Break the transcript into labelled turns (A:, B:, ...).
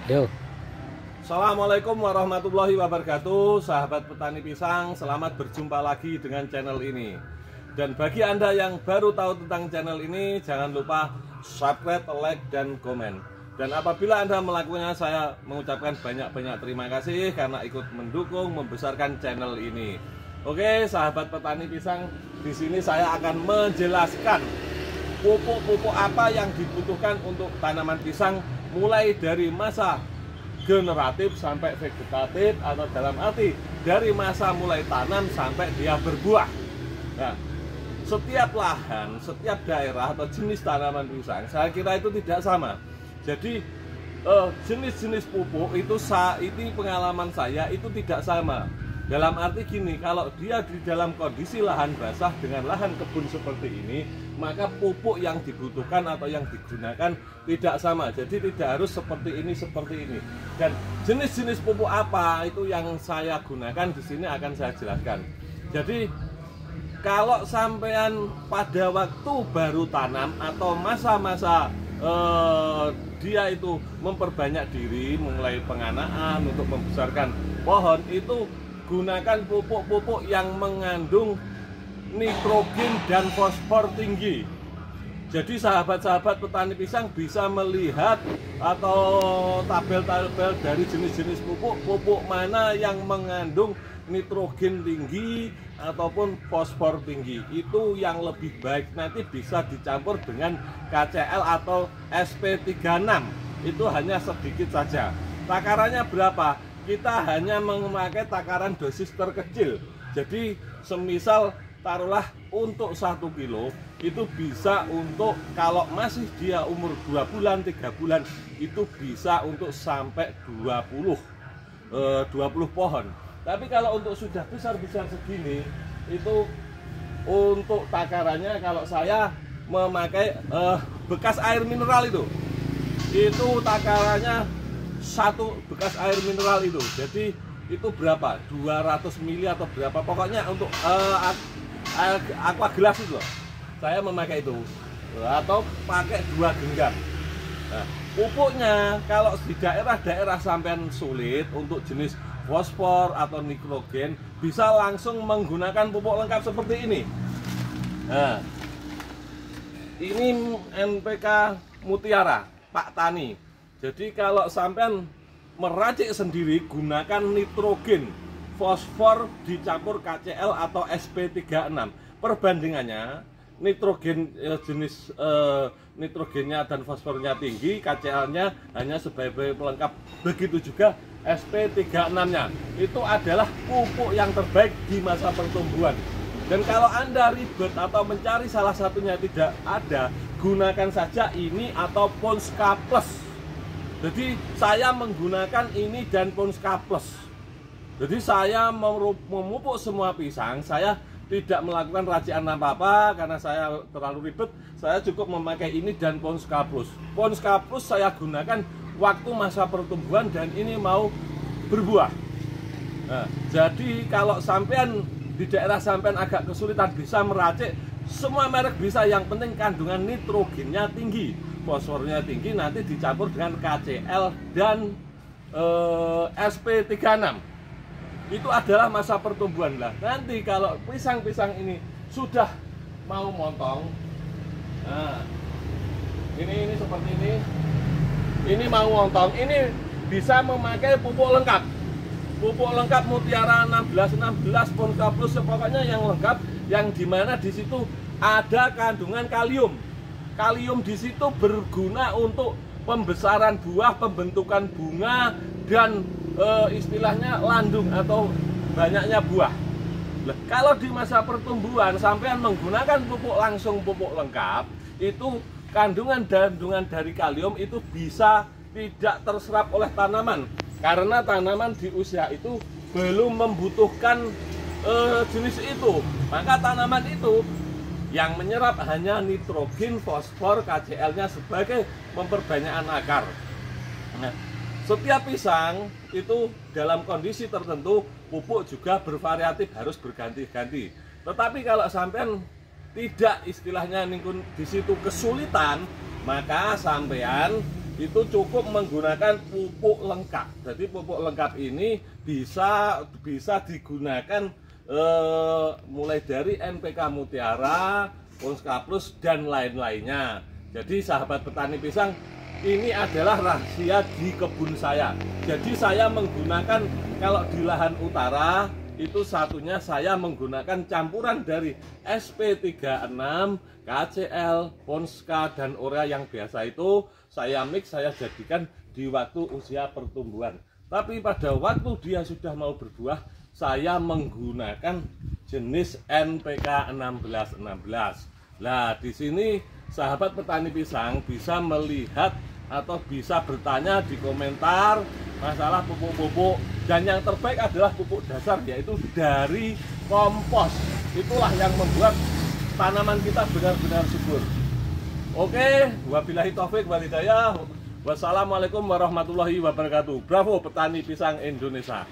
A: Yo,
B: Assalamualaikum warahmatullahi wabarakatuh. Sahabat petani pisang, selamat berjumpa lagi dengan channel ini. Dan bagi Anda yang baru tahu tentang channel ini, jangan lupa subscribe, like, dan komen. Dan apabila Anda melakukannya, saya mengucapkan banyak-banyak terima kasih karena ikut mendukung membesarkan channel ini. Oke, sahabat petani pisang, di sini saya akan menjelaskan pupuk-pupuk apa yang dibutuhkan untuk tanaman pisang mulai dari masa generatif sampai vegetatif, atau dalam arti dari masa mulai tanam sampai dia berbuah. Nah, setiap lahan, setiap daerah atau jenis tanaman pisang saya kira itu tidak sama. Jadi jenis-jenis pupuk itu ini pengalaman saya itu tidak sama. Dalam arti gini, kalau dia di dalam kondisi lahan basah dengan lahan kebun seperti ini, maka pupuk yang dibutuhkan atau yang digunakan tidak sama. Jadi tidak harus seperti ini. Dan jenis-jenis pupuk apa itu yang saya gunakan di sini akan saya jelaskan. Jadi kalau sampean pada waktu baru tanam atau masa-masa dia itu memperbanyak diri, mulai penganaan untuk membesarkan pohon, itu gunakan pupuk-pupuk yang mengandung nitrogen dan fosfor tinggi. Jadi sahabat-sahabat petani pisang bisa melihat atau tabel-tabel dari jenis-jenis pupuk mana yang mengandung nitrogen tinggi ataupun fosfor tinggi. Itu yang lebih baik, nanti bisa dicampur dengan KCl atau SP36. Itu hanya sedikit saja. Takarannya berapa? Kita hanya memakai takaran dosis terkecil. Jadi semisal taruhlah untuk 1 kilo itu bisa untuk, kalau masih dia umur 2 bulan 3 bulan itu bisa untuk sampai 20 pohon. Tapi kalau untuk sudah besar-besar segini itu untuk takarannya, kalau saya memakai bekas air mineral itu takarannya satu bekas air mineral itu. Jadi itu berapa? 200 mili atau berapa? Pokoknya untuk aqua gelas itu loh. Saya memakai itu. Atau pakai 2 genggam. Nah, pupuknya kalau di daerah-daerah sampean sulit untuk jenis fosfor atau nitrogen, bisa langsung menggunakan pupuk lengkap seperti ini. Nah, ini NPK Mutiara Pak Tani. Jadi kalau sampean meracik sendiri, gunakan nitrogen, fosfor dicampur KCl atau SP36. Perbandingannya nitrogen jenis nitrogennya dan fosfornya tinggi, KCl-nya hanya sebagai pelengkap. Begitu juga SP36-nya. Itu adalah pupuk yang terbaik di masa pertumbuhan. Dan kalau Anda ribet atau mencari salah satunya tidak ada, gunakan saja ini atau Ponska Plus. Jadi saya menggunakan ini dan Ponska Plus. Jadi saya memupuk semua pisang, saya tidak melakukan racikan apa-apa karena saya terlalu ribet. Saya cukup memakai ini dan Ponska Plus. Ponska Plus saya gunakan waktu masa pertumbuhan dan ini mau berbuah. Nah, jadi kalau sampean di daerah sampean agak kesulitan bisa meracik, semua merek bisa, yang penting kandungan nitrogennya tinggi, fosfornya tinggi, nanti dicampur dengan KCl dan SP36. Itu adalah masa pertumbuhan lah. Nanti kalau pisang-pisang ini sudah mau montong, nah ini seperti ini mau montong, ini bisa memakai pupuk lengkap. Pupuk lengkap Mutiara 16 Ponska Plus, pokoknya yang lengkap, yang dimana di situ ada kandungan kalium. Kalium di situ berguna untuk pembesaran buah, pembentukan bunga, dan istilahnya landung atau banyaknya buah. Nah, kalau di masa pertumbuhan sampean menggunakan pupuk langsung, pupuk lengkap, itu kandungan dari kalium itu bisa tidak terserap oleh tanaman, karena tanaman di usia itu belum membutuhkan jenis itu. Maka tanaman itu yang menyerap hanya nitrogen, fosfor, KCl-nya sebagai memperbanyakkan akar. Nah, setiap pisang itu dalam kondisi tertentu pupuk juga bervariatif, harus berganti-ganti. Tetapi kalau sampean tidak istilahnya di situ kesulitan, maka sampean itu cukup menggunakan pupuk lengkap. Jadi pupuk lengkap ini bisa digunakan mulai dari NPK Mutiara, Ponska Plus dan lain-lainnya. Jadi sahabat petani pisang, ini adalah rahasia di kebun saya. Jadi saya menggunakan, kalau di lahan utara itu satunya saya menggunakan campuran dari SP36, KCL, Ponska dan Urea yang biasa itu saya mix, saya jadikan di waktu usia pertumbuhan. Tapi pada waktu dia sudah mau berbuah, saya menggunakan jenis NPK 1616. Nah, di sini sahabat petani pisang bisa melihat atau bisa bertanya di komentar masalah pupuk-pupuk, dan yang terbaik adalah pupuk dasar, yaitu dari kompos. Itulah yang membuat tanaman kita benar-benar subur. Oke, wabillahi taufik wal hidayah. Wassalamualaikum warahmatullahi wabarakatuh. Bravo petani pisang Indonesia.